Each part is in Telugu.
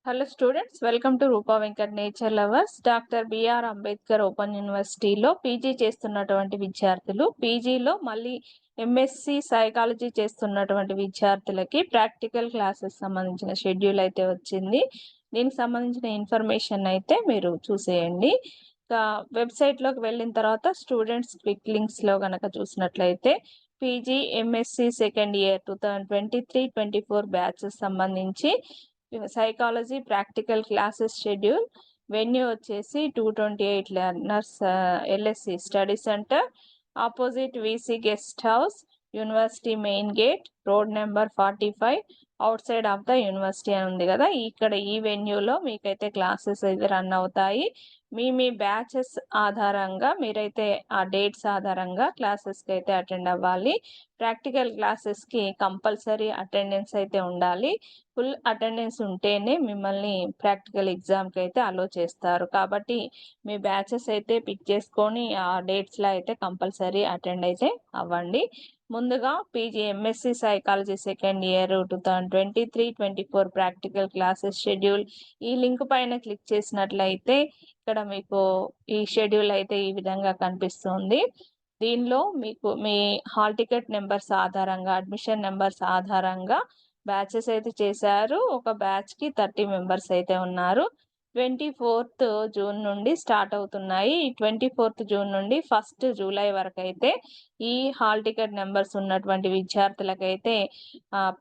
Hello students, welcome to Rupa Venkat nature lovers. Doctor BR Ambedkar open యూనివర్సిటీలో పీజీ చేస్తున్నటువంటి విద్యార్థులు, పీజీలో మళ్ళీ ఎంఎస్సి సైకాలజీ చేస్తున్నటువంటి విద్యార్థులకి ప్రాక్టికల్ క్లాసెస్ సంబంధించిన షెడ్యూల్ అయితే వచ్చింది. దీనికి సంబంధించిన ఇన్ఫర్మేషన్ అయితే మీరు చూసేయండి. ఇంకా వెబ్సైట్లోకి వెళ్ళిన తర్వాత స్టూడెంట్స్ క్విక్ లింక్స్లో కనుక చూసినట్లయితే PG MSc second year 2023-24 batches సంబంధించి psychology practical classes schedule. Venue వచ్చేసి 228 learners LSC study centre, opposite VC guest house, university main gate, road number 45, outside of the university అని ఉంది కదా. ఇక్కడ ఈ వెన్యూలో మీకైతే క్లాసెస్ అయితే రన్ అవుతాయి. మీ బ్యాచెస్ ఆధారంగా మీరైతే ఆ డేట్స్ ఆధారంగా క్లాసెస్కి అయితే అటెండ్ అవ్వాలి. ప్రాక్టికల్ క్లాసెస్కి కంపల్సరీ అటెండెన్స్ అయితే ఉండాలి. ఫుల్ అటెండెన్స్ ఉంటేనే మిమ్మల్ని ప్రాక్టికల్ ఎగ్జామ్కి అయితే అలో చేస్తారు. కాబట్టి మీ బ్యాచెస్ అయితే పిక్ చేసుకొని ఆ డేట్స్లో అయితే కంపల్సరీ అటెండ్ అయితే అవ్వండి. ముందుగా PG MSc psychology second year 2023-24 practical classes schedule. ఈ లింక్ పైన క్లిక్ చేసినట్లయితే ఇక్కడ మీకు ఈ షెడ్యూల్ అయితే ఈ విధంగా కనిపిస్తుంది. దీనిలో మీకు మీ హాల్ టికెట్ నెంబర్స్ ఆధారంగా, అడ్మిషన్ నెంబర్స్ ఆధారంగా బ్యాచెస్ అయితే చేశారు. ఒక బ్యాచ్కి 30 మెంబర్స్ అయితే ఉన్నారు. 24th జూన్ నుండి స్టార్ట్ అవుతున్నాయి. 24th జూన్ నుండి 1st జూలై వరకు అయితే ఈ హాల్ టికెట్ నెంబర్స్ ఉన్నటువంటి విద్యార్థులకైతే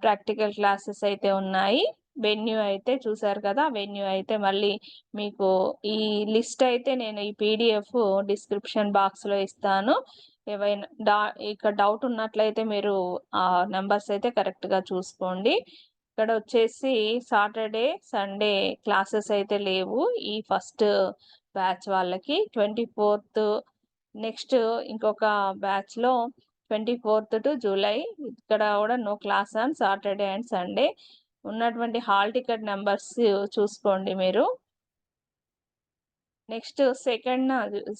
ప్రాక్టికల్ క్లాసెస్ అయితే ఉన్నాయి. వెన్యూ అయితే చూసారు కదా. వెన్యూ అయితే మళ్ళీ మీకు ఈ లిస్ట్ అయితే నేను ఈ పీడిఎఫ్ డిస్క్రిప్షన్ బాక్స్లో ఇస్తాను. ఏవైనా ఇక్కడ డౌట్ ఉన్నట్లయితే మీరు ఆ నెంబర్స్ అయితే కరెక్ట్గా చూసుకోండి. ఇక్కడ వచ్చేసి సాటర్డే సండే క్లాసెస్ అయితే లేవు ఈ ఫస్ట్ బ్యాచ్ వాళ్ళకి. 24th నెక్స్ట్ ఇంకొక బ్యాచ్లో 24th టు జూలై ఇక్కడ కూడా no class on Saturday and Sunday. ఉన్నటువంటి హాల్ టికెట్ నెంబర్స్ చూసుకోండి మీరు. నెక్స్ట్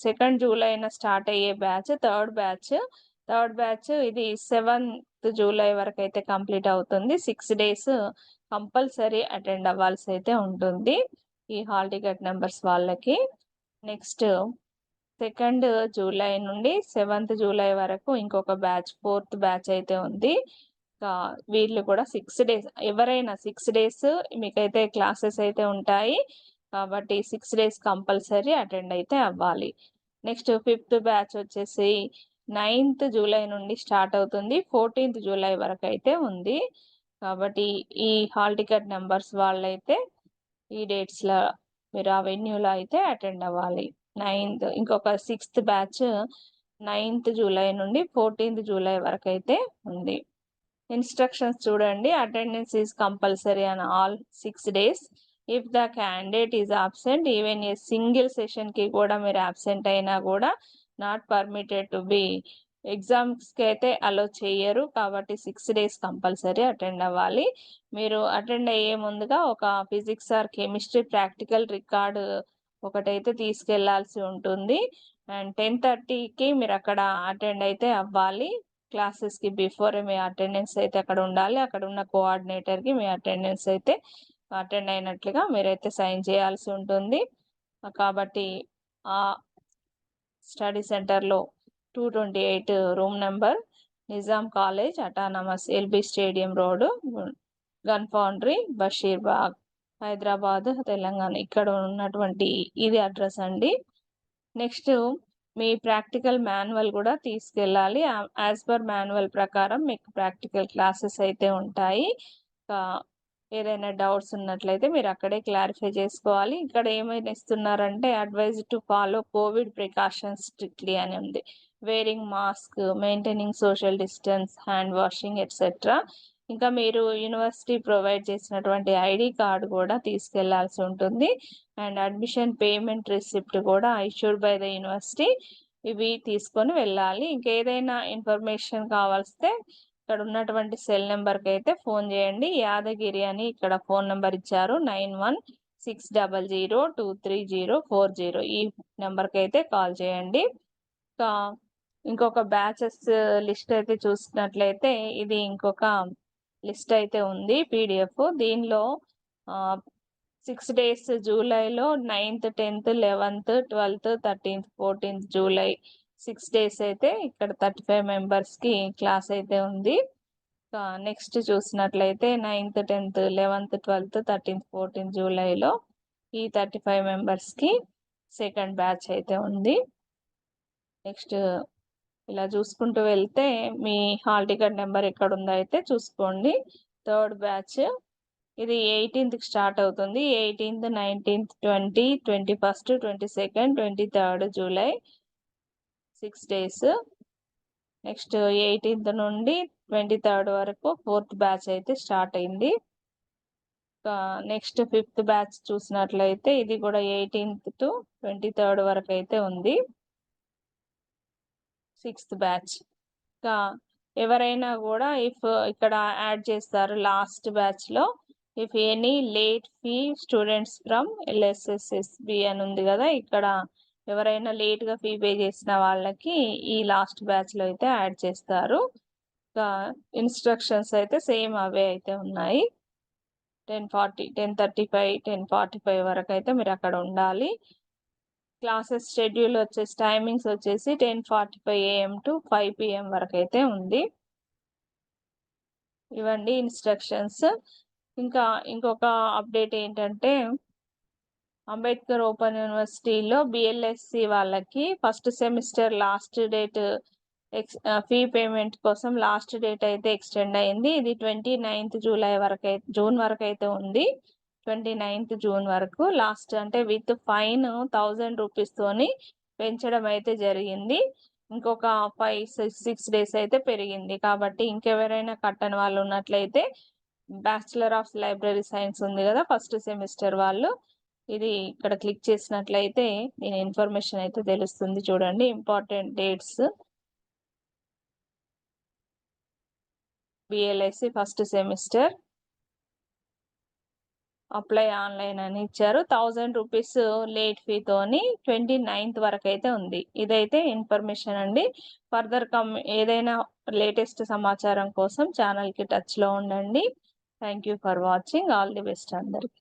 సెకండ్ జూలైన స్టార్ట్ అయ్యే బ్యాచ్ థర్డ్ బ్యాచ్ ఇది 7th జూలై వరకు అయితే కంప్లీట్ అవుతుంది. 6 days కంపల్సరీ అటెండ్ అవ్వాల్సి అయితే ఉంటుంది ఈ హాల్ టికెట్ నెంబర్స్ వాళ్ళకి. నెక్స్ట్ 2nd జూలై నుండి 7th జూలై వరకు ఇంకొక బ్యాచ్ 4th బ్యాచ్ అయితే ఉంది. వీళ్ళు కూడా 6 days, ఎవరైనా 6 days మీకైతే క్లాసెస్ అయితే ఉంటాయి. కాబట్టి 6 days కంపల్సరీ అటెండ్ అయితే అవ్వాలి. నెక్స్ట్ 5th బ్యాచ్ వచ్చేసి 9th జూలై నుండి స్టార్ట్ అవుతుంది. 14th జూలై వరకు అయితే ఉంది. కాబట్టి ఈ హాల్ టికెట్ నెంబర్స్ వాళ్ళైతే ఈ డేట్స్లో మీరు ఆ వెన్యూలో అయితే అటెండ్ అవ్వాలి. ఇంకొక 6th బ్యాచ్ 9th జూలై నుండి 14th జూలై వరకు అయితే ఉంది. ఇన్స్ట్రక్షన్స్ చూడండి. Attendance is compulsory on all 6 days. If the candidate is absent even a single సెషన్కి కూడా మీరు అబ్సెంట్ అయినా కూడా నాట్ పర్మిటెడ్ టు బి ఎగ్జామ్స్కి అయితే అలో చేయరు. కాబట్టి 6 days కంపల్సరీ అటెండ్ అవ్వాలి. మీరు అటెండ్ అయ్యే ముందుగా ఒక physics or chemistry practical record ఒకటైతే తీసుకెళ్లాల్సి ఉంటుంది. అండ్ 10:30కి మీరు అక్కడ అటెండ్ అయితే అవ్వాలి. క్లాసెస్కి బిఫోర్ మీ అటెండెన్స్ అయితే అక్కడ ఉండాలి. అక్కడ ఉన్న కోఆర్డినేటర్కి మీ అటెండెన్స్ అయితే అటెండ్ అయినట్లుగా మీరైతే సైన్ చేయాల్సి ఉంటుంది. కాబట్టి ఆ స్టడీ సెంటర్లో 228 room number, Nizam college autonomous, LB stadium road, gun foundry, Basheerbagh, Hyderabad, Telangana, ఇక్కడ ఉన్నటువంటి ఇది అడ్రస్ అండి. నెక్స్ట్ మీ ప్రాక్టికల్ మాన్యువల్ కూడా తీసుకెళ్ళాలి. యాజ్ పర్ మాన్యువల్ ప్రకారం మీకు ప్రాక్టికల్ క్లాసెస్ అయితే ఉంటాయి. ఏదైనా డౌట్స్ ఉన్నట్లయితే మీరు అక్కడే క్లారిఫై చేసుకోవాలి. ఇక్కడ ఏమైనా ఇస్తున్నారంటే advise to follow COVID precautions strictly అని ఉంది. Wearing mask, maintaining social distance, hand washing etcetera. ఇంకా మీరు యూనివర్సిటీ ప్రొవైడ్ చేసినటువంటి ఐడి కార్డు కూడా తీసుకెళ్లాల్సి ఉంటుంది. అండ్ అడ్మిషన్ పేమెంట్ రిసిప్ట్ కూడా ఇష్యూడ్ బై ద యూనివర్సిటీ, ఇవి తీసుకొని వెళ్ళాలి. ఇంకేదైనా ఇన్ఫర్మేషన్ కావాల్స్తే ఇక్కడ ఉన్నటువంటి సెల్ నెంబర్కి అయితే ఫోన్ చేయండి. యాదగిరి అని ఇక్కడ ఫోన్ నెంబర్ ఇచ్చారు, 9160023040. ఈ నెంబర్కి అయితే కాల్ చేయండి. ఇంకొక బ్యాచెస్ లిస్ట్ అయితే చూసినట్లయితే ఇది ఇంకొక లిస్ట్ అయితే ఉంది పీడిఎఫ్. దీనిలో 6 డేస్ జూలైలో 9th, 10th, 11th, 12th, 13th, 14th July 6 days అయితే ఇక్కడ 35 మెంబర్స్‌కి క్లాస్ అయితే ఉంది. నెక్స్ట్ చూసినట్లయితే 9th, 10th, 11th, 12th, 13th, 14th జూలైలో ఈ 35 మెంబర్స్‌కి సెకండ్ బ్యాచ్ అయితే ఉంది. నెక్స్ట్ ఇలా చూసుకుంటూ వెళ్తే మీ హాల్ టికెట్ నెంబర్ ఎక్కడుందో అయితే చూసుకోండి. థర్డ్ బ్యాచ్ ఇది 18థ్‌కి స్టార్ట్ అవుతుంది. 18th, 19th, 20, 21st, 22nd, 23rd July 6 days. Next 18th నుండి 23rd వరకు ఫోర్త్ బ్యాచ్ అయితే స్టార్ట్ అయింది. నెక్స్ట్ 5th బ్యాచ్ చూసినట్లయితే ఇది కూడా 18th to 23rd వరకు అయితే ఉంది. 6th batch. ఎవరైనా కూడా ఇక్కడ యాడ్ చేస్తారు లాస్ట్ బ్యాచ్‌లో if any late fee students from LSSSB అని ఉంది కదా, ఇక్కడ ఎవరైనా లేట్‌గా ఫీ పే చేసిన వాళ్ళకి ఈ లాస్ట్ బ్యాచ్‌లో అయితే యాడ్ చేస్తారు. ఇన్స్ట్రక్షన్స్ అయితే సేమ్ అవే అయితే ఉన్నాయి. 10:40, 10:35, 10:45 వరకు అయితే మీరు అక్కడ ఉండాలి. క్లాసెస్ షెడ్యూల్ వచ్చేసి టైమింగ్స్ వచ్చేసి 10:45 AM to 5 PM వరకు అయితే ఉంది. ఇవండి ఇన్స్ట్రక్షన్స్. ఇంకా ఇంకొక అప్డేట్ ఏంటంటే అంబేద్కర్ ఓపెన్ యూనివర్సిటీలో బిఎల్ఎస్సి వాళ్ళకి first semester last date fee payment కోసం లాస్ట్ డేట్ అయితే ఎక్స్టెండ్ అయింది. ఇది 29th జూలై వరకు జూన్ వరకు అయితే ఉంది. 29th జూన్ వరకు లాస్ట్ అంటే విత్ ఫైన్ 1000 రూపీస్ తోని పెంచడం అయితే జరిగింది. ఇంకొక 5-6 డేస్ అయితే పెరిగింది. కాబట్టి ఇంకెవరైనా కట్టని వాళ్ళు ఉన్నట్లయితే బ్యాచిలర్ ఆఫ్ లైబ్రరీ సైన్స్ ఉంది కదా ఫస్ట్ సెమిస్టర్ వాళ్ళు, ఇది ఇక్కడ క్లిక్ చేసినట్లయితే దీని ఇన్ఫర్మేషన్ అయితే తెలుస్తుంది. చూడండి important dates. BLSc first semester apply online అని ఇచ్చారు. 1000 రూపీస్ లేట్ ఫీతోని 29th వరకు అయితే ఉంది. ఇదైతే ఇన్ఫర్మేషన్ అండి. ఫర్దర్ ఏదైనా లేటెస్ట్ సమాచారం కోసం ఛానల్కి టచ్లో ఉండండి. Thank you for watching. All the best అందరికి.